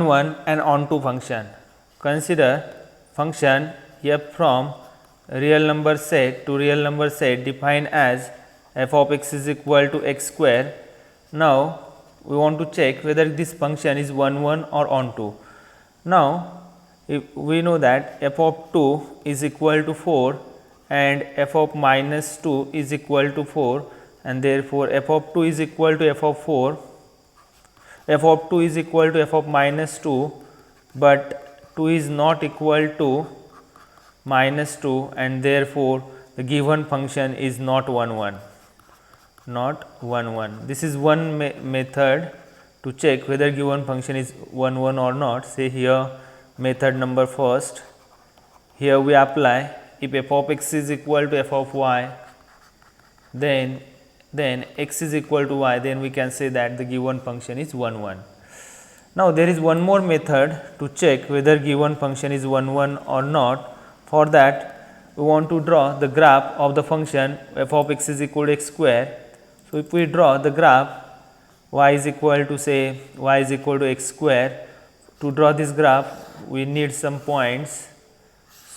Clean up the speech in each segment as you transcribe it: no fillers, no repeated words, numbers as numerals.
one and onto function. Consider function f from real number set to real number set defined as f of x is equal to x square. Now, we want to check whether this function is 1 1 or onto. Now, if we know that f of 2 is equal to 4 and f of minus 2 is equal to 4, and therefore, f of 2 is equal to f of 4, f of 2 is equal to f of minus 2, but 2 is not equal to minus 2, and therefore, the given function is not 1 1, not 1 1. This is one method to check whether given function is 1 1 or not. Say here method number first, here we apply if f of x is equal to f of y, then x is equal to y, then we can say that the given function is 1 1. Now, there is one more method to check whether given function is 1 1 or not. For that, we want to draw the graph of the function f of x is equal to x square. So, if we draw the graph y is equal to say y is equal to x square, to draw this graph we need some points.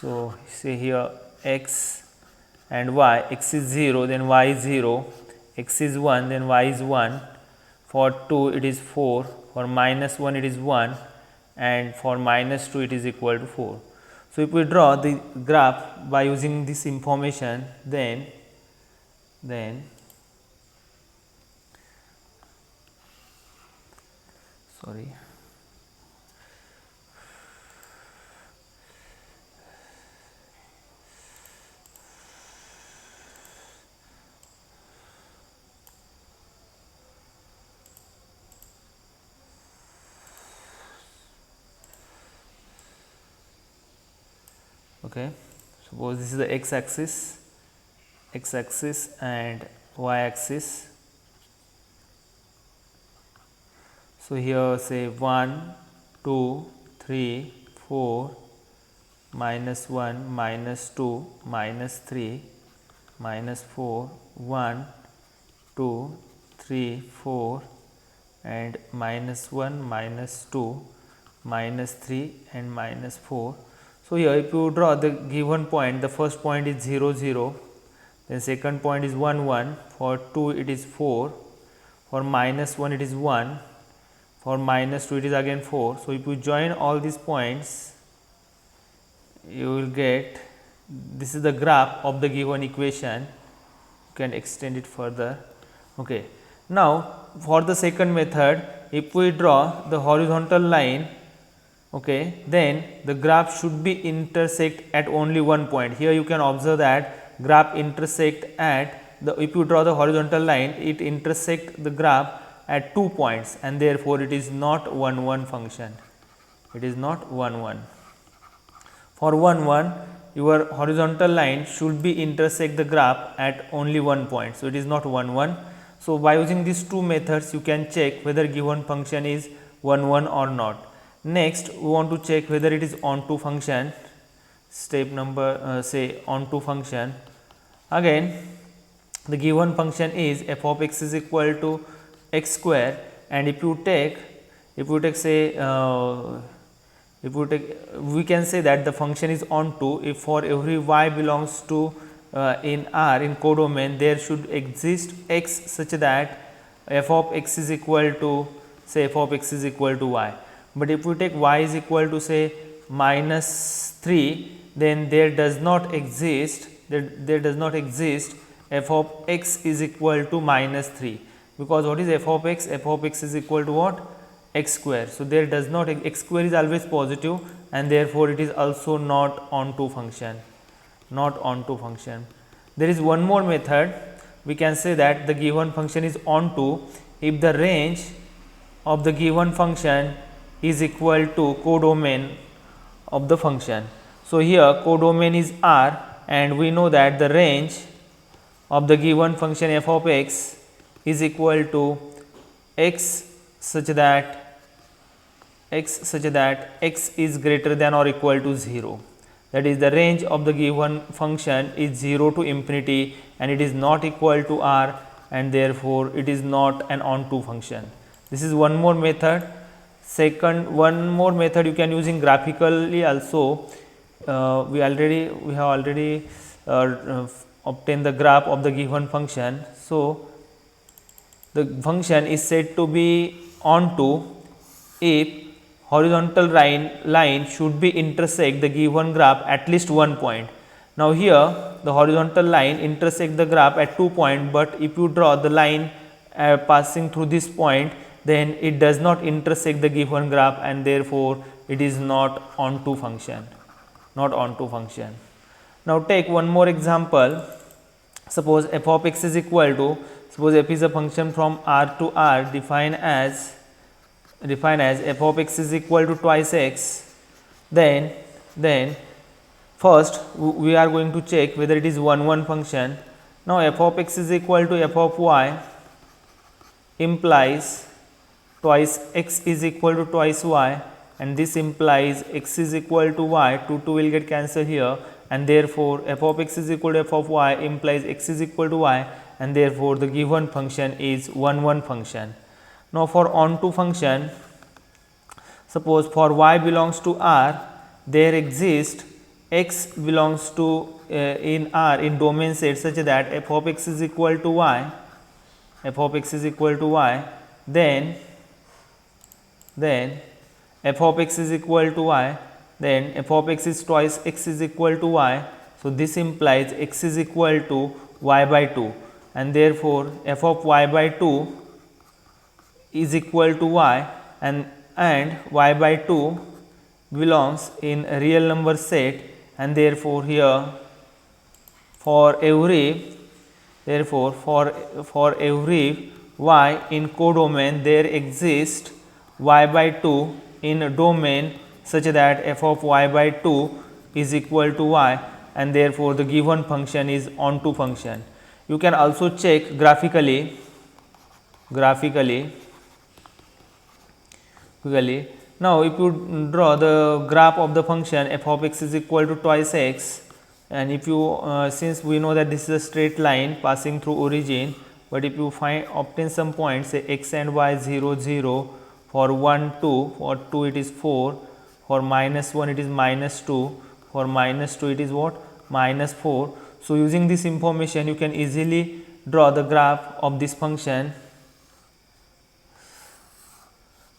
So, say here x and y, x is 0, then y is 0, x is 1, then y is 1, for 2 it is 4, for minus 1 it is 1, and for minus 2 it is equal to 4. So, if we draw the graph by using this information, then sorry. Okay, suppose this is the x axis and y axis. So, here say 1, 2, 3, 4, minus 1, minus 2, minus 3, minus 4, 1, 2, 3, 4, and minus 1, minus 2, minus 3, and minus 4. So, here if you draw the given point, the first point is 0 0, then second point is 1 1, for 2 it is 4, for minus 1 it is 1, for minus 2 it is again 4. So, if you join all these points, you will get this is the graph of the given equation. You can extend it further. Okay. Now, for the second method, if we draw the horizontal line, okay, then the graph should be intersect at only one point. Here you can observe that graph intersect at the, if you draw the horizontal line, it intersect the graph at 2 points, and therefore, it is not 1 1 function. It is not 1 1. For 1 1, your horizontal line should be intersect the graph at only one point. So, it is not 1 1. So, by using these two methods, you can check whether given function is 1 1 or not. Next, we want to check whether it is onto function. Step number say onto function. Again, the given function is f of x is equal to x square, and if you take say we can say that the function is onto if for every y belongs to in R in codomain there should exist x such that f of x is equal to say f of x is equal to y. But if we take y is equal to say minus 3, then there does not exist f of x is equal to minus 3, because what is f of x? F of x is equal to what? X square. So, there does not, x square is always positive, and therefore, it is also not onto function, not onto function. There is one more method, we can say that the given function is onto if the range of the given function is equal to codomain of the function. So, here codomain is R, and we know that the range of the given function f of x is equal to x such that x is greater than or equal to 0. That is, the range of the given function is 0 to infinity, and it is not equal to R, and therefore, it is not an onto function. This is one more method. Second, one more method you can using graphically also. We have already obtained the graph of the given function. So the function is said to be onto if horizontal line should be intersect the given graph at least one point. Now here the horizontal line intersect the graph at 2 points, but if you draw the line passing through this point, then it does not intersect the given graph, and therefore it is not onto function, not onto function. Now take one more example. Suppose f of x is equal to, suppose f is a function from R to R defined as f of x is equal to twice x. Then first we are going to check whether it is 1 function. Now f of x is equal to f of y implies twice x is equal to twice y, and this implies x is equal to y, 2 will get cancelled here, and therefore f of x is equal to f of y implies x is equal to y, and therefore the given function is 1 function. Now for onto function, suppose for y belongs to R, there exists x belongs to in R in domain set such that f of x is equal to y, then f of x is equal to y, then f of x is twice x is equal to y. So this implies x is equal to y by 2, and therefore f of y by 2 is equal to y, and y by 2 belongs in a real number set, and therefore here for every y in codomain there exists y by 2 in a domain such that f of y by 2 is equal to y, and therefore the given function is onto function. You can also check graphically. Now if you draw the graph of the function f of x is equal to twice x, and if you since we know that this is a straight line passing through origin, but if you obtain some points, say x and y 0 0, for 1 2, for 2 it is 4, for minus 1 it is minus 2, for minus 2 it is what, minus 4. So using this information you can easily draw the graph of this function.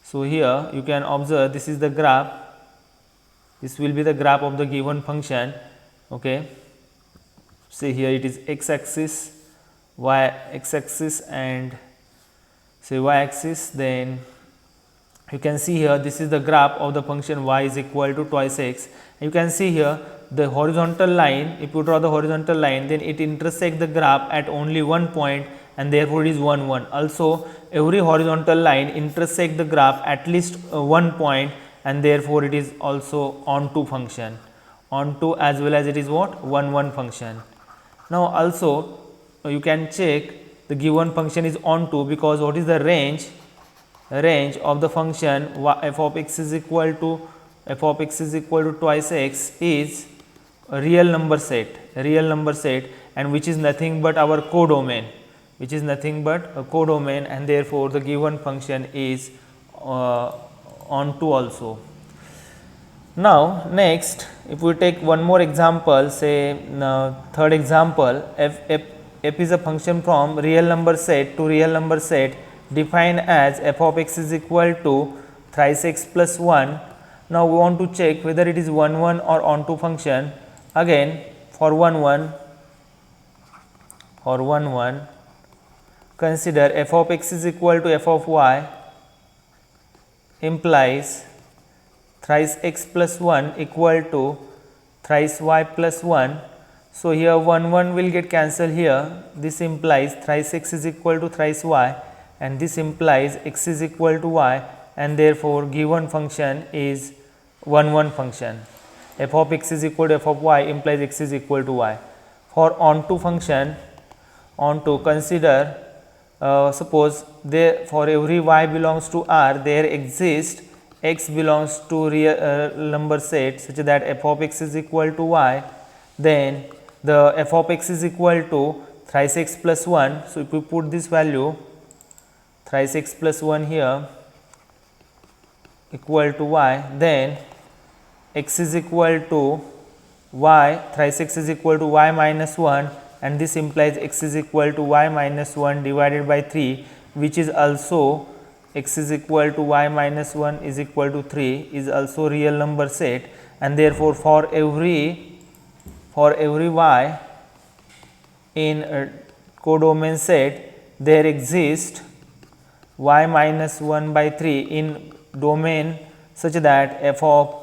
So here you can observe this is the graph, this will be the graph of the given function. Okay, say here it is x axis, y x axis, and say y axis. Then you can see here this is the graph of the function y is equal to twice x. You can see here the horizontal line, if you draw the horizontal line, then it intersects the graph at only one point, and therefore it is 1 1. Also every horizontal line intersect the graph at least one point, and therefore it is also onto function, onto as well as it is what, 1 1 function. Now also you can check the given function is onto, because what is the range of the function f of x is equal to twice x is a real number set, and which is nothing but our codomain, and therefore the given function is onto also. Now next, if we take one more example, say third example, f is a function from real number set to real number set defined as f of x is equal to thrice x plus 1. Now we want to check whether it is 1 1 or onto function. Again for 1 1, consider f of x is equal to f of y implies thrice x plus 1 equal to thrice y plus 1. So here 1 1 will get cancelled here, this implies thrice x is equal to thrice y, and this implies x is equal to y, and therefore given function is 1 1 function. F of x is equal to f of y implies x is equal to y. For onto function, consider suppose there for every y belongs to R there exists x belongs to real number set such that f of x is equal to y, then the f of x is equal to thrice x plus 1. So if we put this value thrice x plus 1 here, equal to y, then x is equal to y, thrice x is equal to y minus 1, and this implies x is equal to y minus 1 divided by 3, which is also x is equal to y minus 1 is equal to 3 is also real number set, and therefore, for every y in a codomain set there exists y minus 1 by 3 in domain such that f of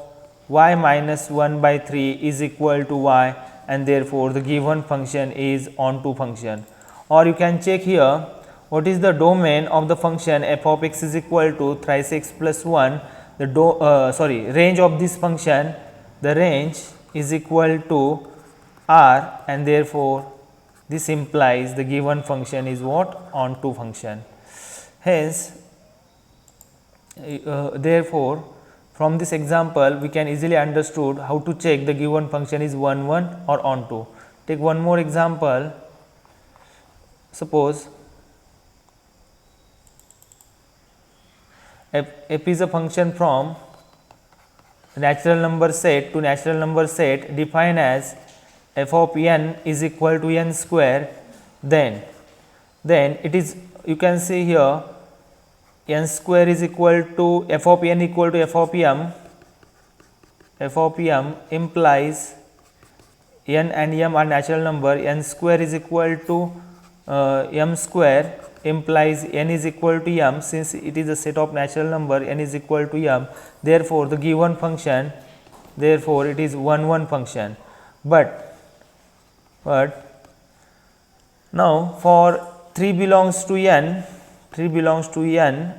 y minus 1 by 3 is equal to y, and therefore, the given function is onto function. Or you can check here what is the domain of the function f of x is equal to thrice x plus 1, the range of this function, the range is equal to R, and therefore, this implies the given function is what? Onto function. Hence, therefore, from this example we can easily understood how to check the given function is 1 1 or onto. Take one more example. Suppose f is a function from natural number set to natural number set defined as f of n is equal to n square, then it is, you can see here, n square is equal to f of n equal to f of m implies n and m are natural number, n square is equal to m square implies n is equal to m, since it is a set of natural number, n is equal to m, therefore, the given function, therefore, it is 1 1 function. But now for 3 belongs to n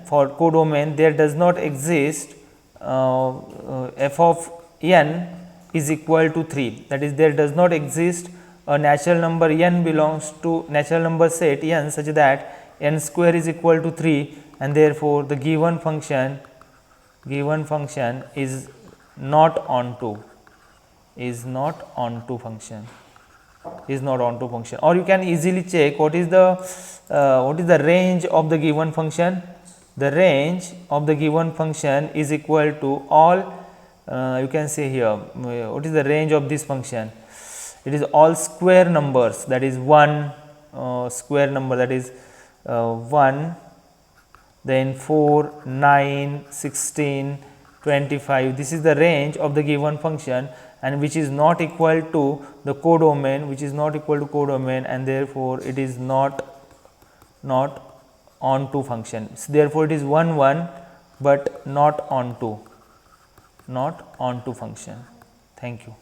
for codomain, there does not exist f of n is equal to 3, that is, there does not exist a natural number n belongs to natural number set n such that n square is equal to 3, and therefore, the given function is not onto function. Or you can easily check what is the range of the given function. The range of the given function is equal to all, you can say here, what is the range of this function? It is all square numbers, that is 1 square number, that is 1, then 4, 9, 16, 25. This is the range of the given function, and which is not equal to the codomain, and therefore, it is not onto function. So, therefore, it is 1 1, but not onto function. Thank you.